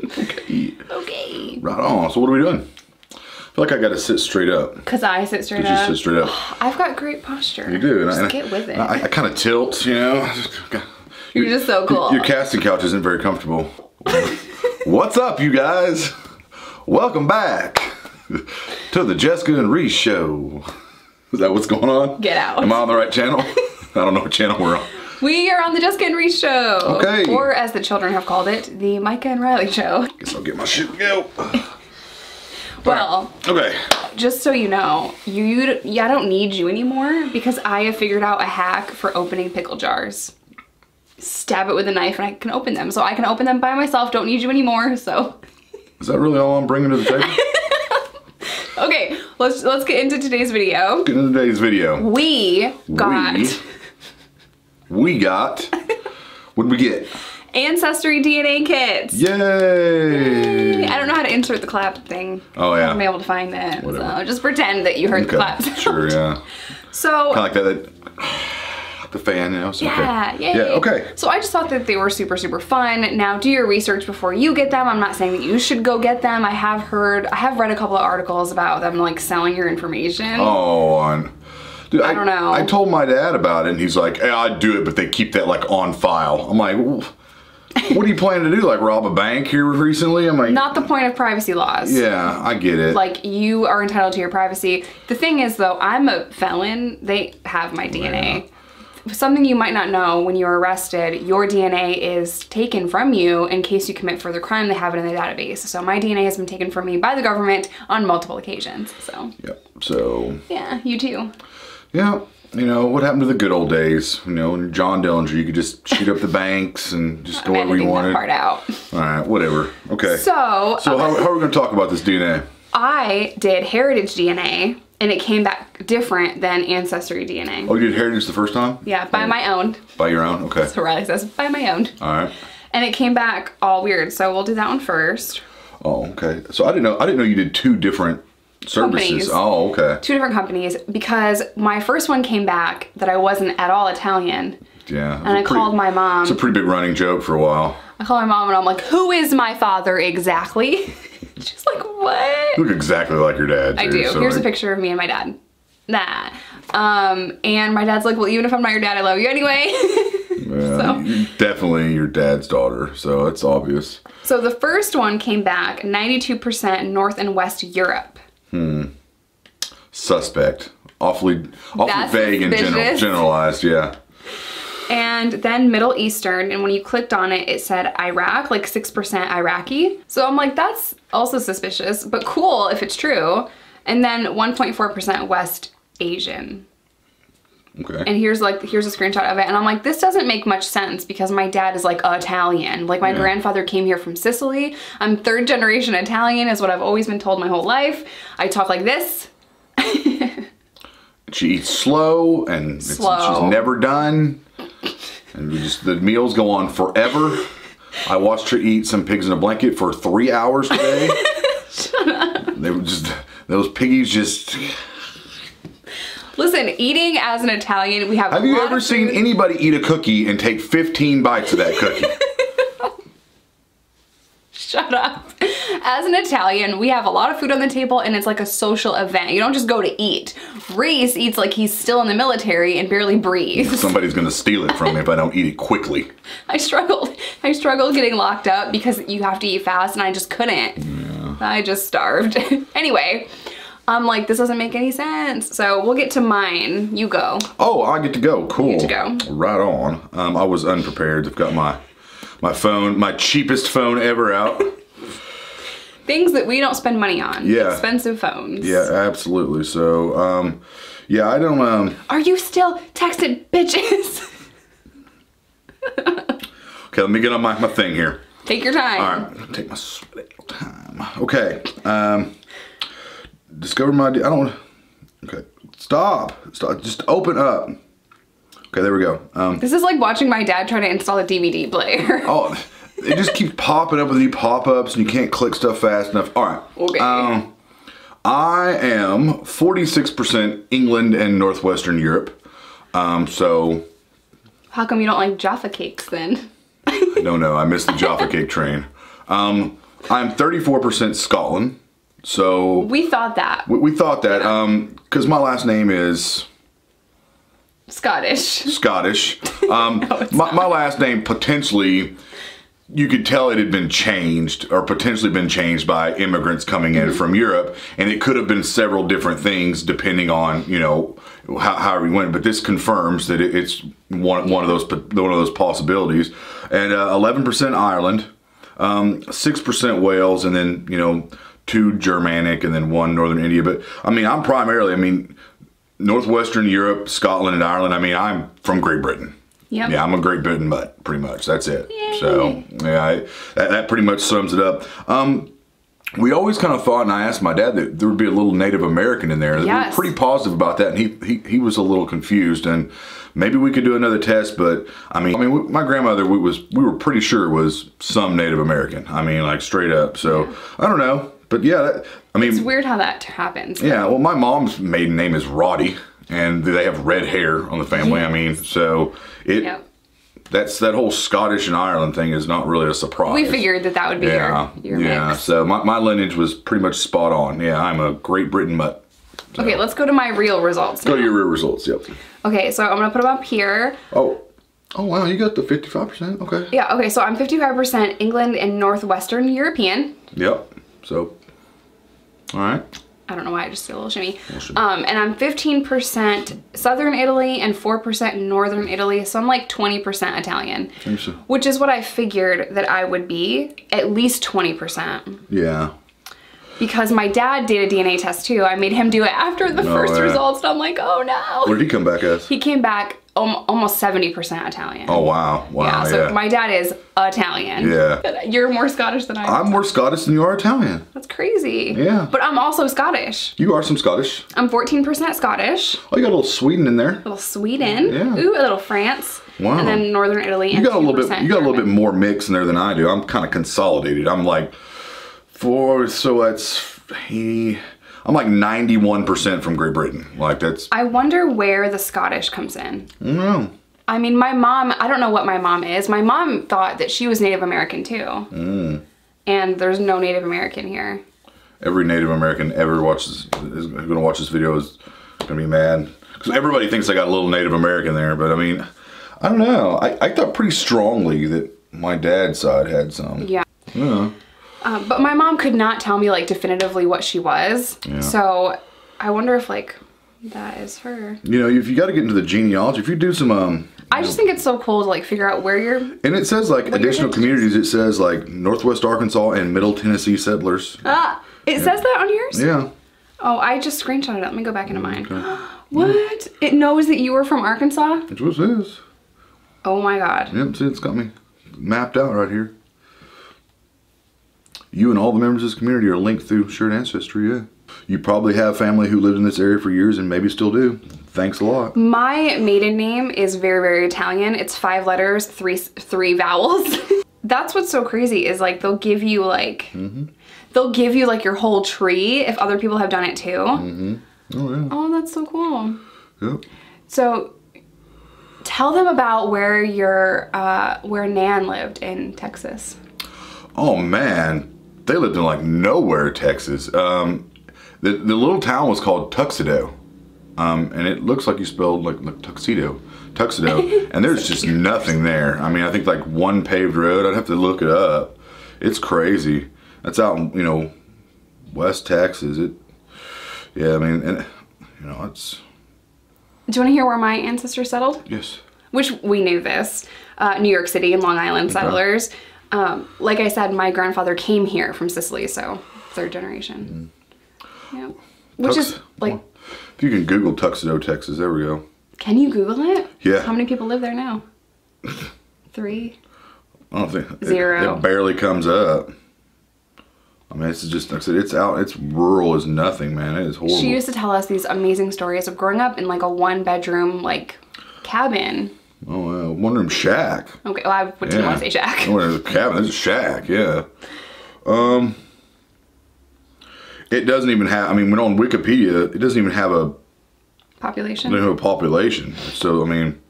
Okay. Okay. Right on. So what are we doing? I feel like I gotta sit straight up. Because I sit straight up? Because you sit straight up. Oh, I've got great posture. You do. Just get with it. I kind of tilt, you know. You're just so cool. Your casting couch isn't very comfortable. What's up, you guys? Welcome back to the Jessica and Reese show. Is that what's going on? Get out. Am I on the right channel? I don't know what channel we're on. We are on the Jessica and Reese show. Okay. Or as the children have called it, the Micah and Riley show. Guess I'll get my shit and go. Well, okay. Just so you know, I don't need you anymore because I have figured out a hack for opening pickle jars. Stab it with a knife and I can open them. So I can open them by myself, don't need you anymore, so. Is that really all I'm bringing to the table? Okay, let's get into today's video. Get into today's video. We got, what did we get? Ancestry DNA kits. Yay! I don't know how to insert the clap thing. Oh yeah. I haven't been able to find it. Whatever. So just pretend that you heard the clap sound. Sure, yeah. So. Kind of like that the fan, you know? So, yeah, okay. yay. Yeah, okay. So I just thought that they were super, super fun. Now do your research before you get them. I'm not saying that you should go get them. I have read a couple of articles about them like selling your information. Oh, dude, I don't know. I told my dad about it and he's like, hey, I'd do it, but they keep that like on file. I'm like, what are you planning to do? Like rob a bank here recently? I'm like, not the point of privacy laws. Yeah, I get it. Like you are entitled to your privacy. The thing is though, I'm a felon. They have my DNA. Yeah. Something you might not know, when you're arrested, your DNA is taken from you in case you commit further crime. They have it in the database. So my DNA has been taken from me by the government on multiple occasions. So. Yep. So. Yeah, you too. Yeah. You know, what happened to the good old days? You know, when John Dillinger, you could just shoot up the banks and just go wherever you wanted. That part out. All right, whatever. Okay. So how are we going to talk about this DNA? I did heritage DNA, and it came back different than Ancestry DNA. Oh, you did heritage the first time? Yeah, by my own. By your own? Okay. So Riley says, by my own. All right. And it came back all weird, so we'll do that one first. Oh, okay. So I didn't know you did two different services. Companies. Oh, okay. Two different companies, because my first one came back that I wasn't at all Italian. Yeah. And I called my mom. It's a pretty big running joke for a while. I called my mom and I'm like, who is my father exactly? She's like, what? You look exactly like your dad, too. I do. So Here's like... a picture of me and my dad. Nah. And my dad's like, well, even if I'm not your dad, I love you anyway. Yeah, so. You're definitely your dad's daughter, so it's obvious. So the first one came back 92% North and West Europe. Suspect. Awfully vague and generalized, yeah. And then Middle Eastern, and when you clicked on it, it said Iraq, like 6% Iraqi. So I'm like, that's also suspicious, but cool if it's true. And then 1.4% West Asian. Okay. And here's a screenshot of it, and I'm like, this doesn't make much sense because my dad is like Italian. Like my grandfather came here from Sicily. I'm third generation Italian is what I've always been told my whole life. I talk like this. She eats slow and she's never done. And the meals go on forever. I watched her eat some pigs in a blanket for 3 hours today. Shut up. They were just, those piggies just... Listen, eating as an Italian, we have you ever seen anybody eat a cookie and take 15 bites of that cookie? Shut up. As an Italian, we have a lot of food on the table and it's like a social event. You don't just go to eat. Reese eats like he's still in the military and barely breathes. Somebody's gonna steal it from me if I don't eat it quickly. I struggled getting locked up because you have to eat fast and I just couldn't. Yeah. I just starved. Anyway, I'm like, this doesn't make any sense. So we'll get to mine. You go. Oh, I get to go. Cool. You get to go. Right on. I was unprepared. I've got my phone, my cheapest phone ever out. Things that we don't spend money on. Yeah. Expensive phones. Yeah, absolutely. So, yeah, I don't, Are you still texting bitches? Okay, let me get on my thing here. Take your time. All right, I'm gonna take my sweet time. Okay, discover my, okay, stop, just open up. Okay, there we go. This is like watching my dad try to install a DVD player. Oh, it just keeps popping up with new pop-ups and you can't click stuff fast enough. All right. Okay. I am 46% England and Northwestern Europe. So. How come you don't like Jaffa cakes then? No, I missed the Jaffa cake train. I'm 34% Scotland. So We thought that. we thought that because my last name is Scottish. My last name potentially, you could tell it had been changed or potentially been changed by immigrants coming in from Europe, and it could have been several different things depending on, you know, how we went. But this confirms that it's one of those possibilities. And 11% Ireland, 6% Wales, and then, you know, 2 Germanic, and then 1 Northern India. But I mean, I'm primarily, Northwestern Europe, Scotland, and Ireland. I mean, I'm from Great Britain. Yep. Yeah, I'm a Great Britain mutt, pretty much. That's it. Yay. So, yeah, that pretty much sums it up. We always kind of thought, and I asked my dad, that there would be a little Native American in there. Yes. We were pretty positive about that, and he was a little confused. And maybe we could do another test, but my grandmother, we were pretty sure was some Native American. I mean, like straight up. So yeah. I don't know. But yeah, it's weird how that happens. Yeah, well, my mom's maiden name is Roddy, and they have red hair on the family. Yes. I mean, so that whole Scottish and Ireland thing is not really a surprise. We figured that would be your mix. So my lineage was pretty much spot on. Yeah, I'm a Great Britain mutt. So. Okay, let's go to my real results. Go to your real results. Yep. Okay, so I'm gonna put them up here. Oh wow, you got the 55%. Okay. Yeah. Okay, so I'm 55% England and Northwestern European. Yep. So. All right. I don't know why I just did a little shimmy. And I'm 15% Southern Italy and 4% Northern Italy. So I'm like 20% Italian, which is what I figured that I would be, at least 20%. Yeah. Because my dad did a DNA test too. I made him do it after the first results, and I'm like, oh no. What did he come back as? He came back almost 70% Italian. Oh wow. Yeah, so my dad is Italian. Yeah. You're more Scottish than I am. I'm more Scottish than you are Italian. That's crazy. Yeah. But I'm also Scottish. You are some Scottish. I'm 14% Scottish. Oh, you got a little Sweden in there. A little Sweden. Yeah. Ooh, a little France. Wow. And then Northern Italy. And you got a little bit. You got a little bit German. more mix in there than I do. I'm kind of consolidated. I'm like I'm like 91% from Great Britain. Like that's. I wonder where the Scottish comes in. I don't know. I mean, my mom, I don't know what my mom is. My mom thought that she was Native American too. And there's no Native American here. Every Native American ever is going to watch this video is going to be mad. Because everybody thinks I got a little Native American there. But I mean, I don't know. I thought pretty strongly that my dad's side had some. Yeah. Yeah. But my mom could not tell me like definitively what she was. Yeah. So I wonder if like that is her. You know, if you got to get into the genealogy, if you do some I just think it's so cool to like figure out where you're. And it says like additional communities. It says like Northwest Arkansas and Middle Tennessee settlers. It says that on yours? Yeah. Oh, I just screenshotted it. Let me go back into mine. Okay. What? It knows that you were from Arkansas? That's what it says. Oh my God. Yep, see, it's got me mapped out right here. You and all the members of this community are linked through shared ancestry, yeah. You probably have family who lived in this area for years and maybe still do. Thanks a lot. My maiden name is very, very Italian. It's 5 letters, three vowels. That's what's so crazy is like they'll give you like your whole tree if other people have done it too. Oh yeah. Oh, that's so cool. Yep. So tell them about where where Nan lived in Texas. Oh man, they lived in like nowhere, Texas. The little town was called Tuxedo, and it looks like you spelled like tuxedo, and there's just nothing there. I mean, I think like one paved road. I'd have to look it up. It's crazy. That's out in West Texas. Yeah, I mean, and it's. Do you want to hear where my ancestors settled? Yes. Which we knew this, New York City and Long Island settlers. Like I said, my grandfather came here from Sicily, so 3rd generation. Yeah. Which is like... Well, if you can Google Tuxedo, Texas, there we go. Can you Google it? Yeah. How many people live there now? 3? I don't think... 0. It barely comes up. I mean, it's just, like I said, it's rural as nothing, man. It is horrible. She used to tell us these amazing stories of growing up in like a 1-bedroom, like, cabin. Oh, yeah. 1-room shack. Okay, well, I didn't want to say shack. Oh, there's a cabin. There's a shack, yeah. It doesn't even have, I mean, when on Wikipedia, it doesn't even have a... Population? They don't have a population. So, I mean,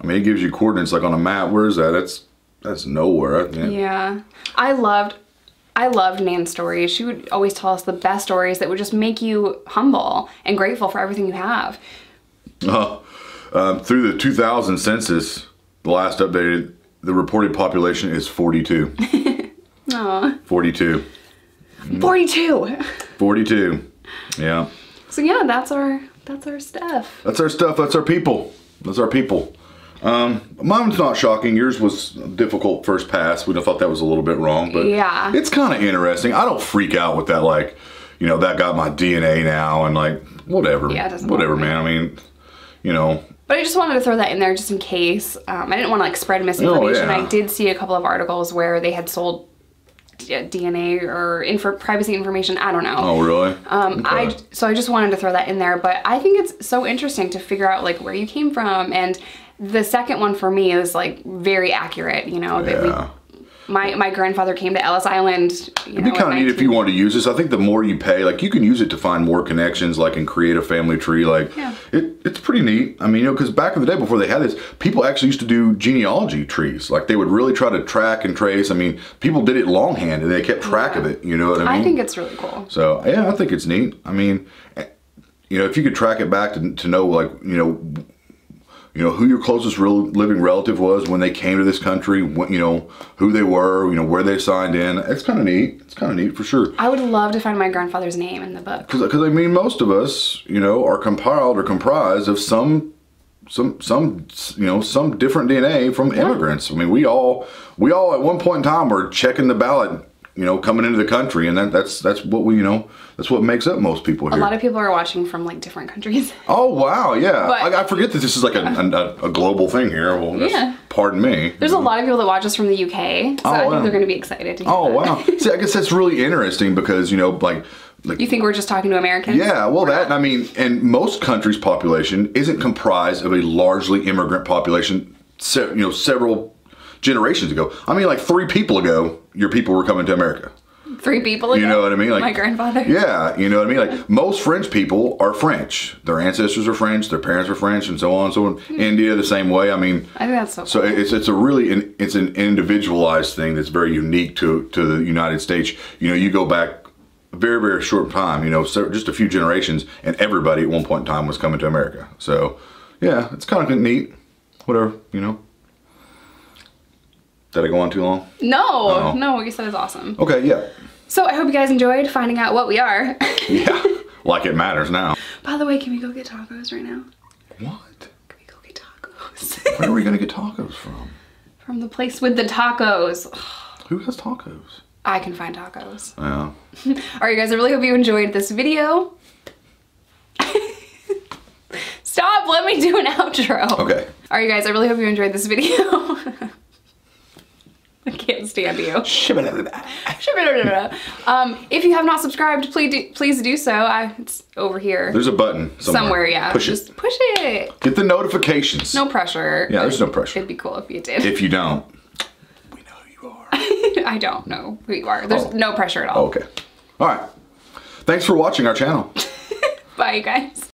it gives you coordinates like on a map. Where is that? That's nowhere. Yeah. I I loved Nan's stories. She would always tell us the best stories that would just make you humble and grateful for everything you have. Through the 2000 census, the last updated, the reported population is 42. Aw. 42. 42. 42. Yeah. So yeah, that's our stuff. That's our stuff. That's our people. That's our people. Mine's not shocking. Yours was a difficult first pass. We thought that was a little bit wrong, but yeah, it's kind of interesting. I don't freak out with that, like, you know, that got my DNA now and like, whatever. Yeah, it doesn't whatever, bother me. man. I mean, you know. But I just wanted to throw that in there just in case. I didn't want to like spread misinformation. Oh, yeah. I did see a couple of articles where they had sold DNA or privacy information. I don't know. Oh, really? Okay. So I just wanted to throw that in there. But I think it's so interesting to figure out like where you came from. And the second one for me is like very accurate. You know, that my grandfather came to Ellis Island. It'd be kind of neat if you wanted to use this. I think the more you pay, like you can use it to find more connections, like and create a family tree. Like it's pretty neat. I mean, you know, because back in the day before they had this, people actually used to do genealogy trees. Like they would really try to track and trace. I mean, people did it longhand and they kept track of it. You know what I mean? I think it's really cool. So yeah, I think it's neat. I mean, you know, if you could track it back to know, like, you know, who your closest living relative was when they came to this country, you know, who they were, you know, where they signed in. It's kind of neat. It's kind of neat for sure. I would love to find my grandfather's name in the book. Because I mean, most of us, you know, are compiled or comprised of some you know, some different DNA from immigrants. I mean, we all at one point in time were checking the ballot, you know, coming into the country, and that's what we, you know, that's what makes up most people here. A lot of people are watching from like different countries. Oh wow, yeah. But, I forget that this is like a global thing here. Well, pardon me. There's a lot of people that watch us from the UK, so I think they're going to be excited to hear that. Wow. See, I guess that's really interesting because, you know, like you think we're just talking to Americans? Yeah, well, that, I mean, and most countries' population isn't comprised of a largely immigrant population, you know, several generations ago. I mean, like 3 people ago, your people were coming to America. 3 people ago? You know what I mean? Like my grandfather? Yeah, you know what I mean? Like most French people are French. Their ancestors are French, their parents are French, and so on and so on. India, the same way. I mean, I think that's so cool. So it's a really, it's an individualized thing that's very unique to the United States. You know, you go back a very, very short time, you know, so just a few generations, and everybody at one point in time was coming to America. So, yeah, it's kind of neat. Whatever, you know. Did I go on too long? No, no, what you said is awesome. Okay, yeah. So I hope you guys enjoyed finding out what we are. Yeah, like it matters now. By the way, can we go get tacos right now? What? Can we go get tacos? Where are we gonna get tacos from? From the place with the tacos. Who has tacos? I can find tacos. Yeah. Alright guys, I really hope you enjoyed this video. Stop, let me do an outro. Okay. Alright guys, I really hope you enjoyed this video. I can't stand you. If you have not subscribed, please do so. It's over here. There's a button somewhere. Yeah. Push Just it. push it. Get the notifications. No pressure. Yeah, there's no pressure. It'd be cool if you did. If you don't, we know who you are. I don't know who you are. There's no pressure at all. Okay. All right. Thanks for watching our channel. Bye, you guys.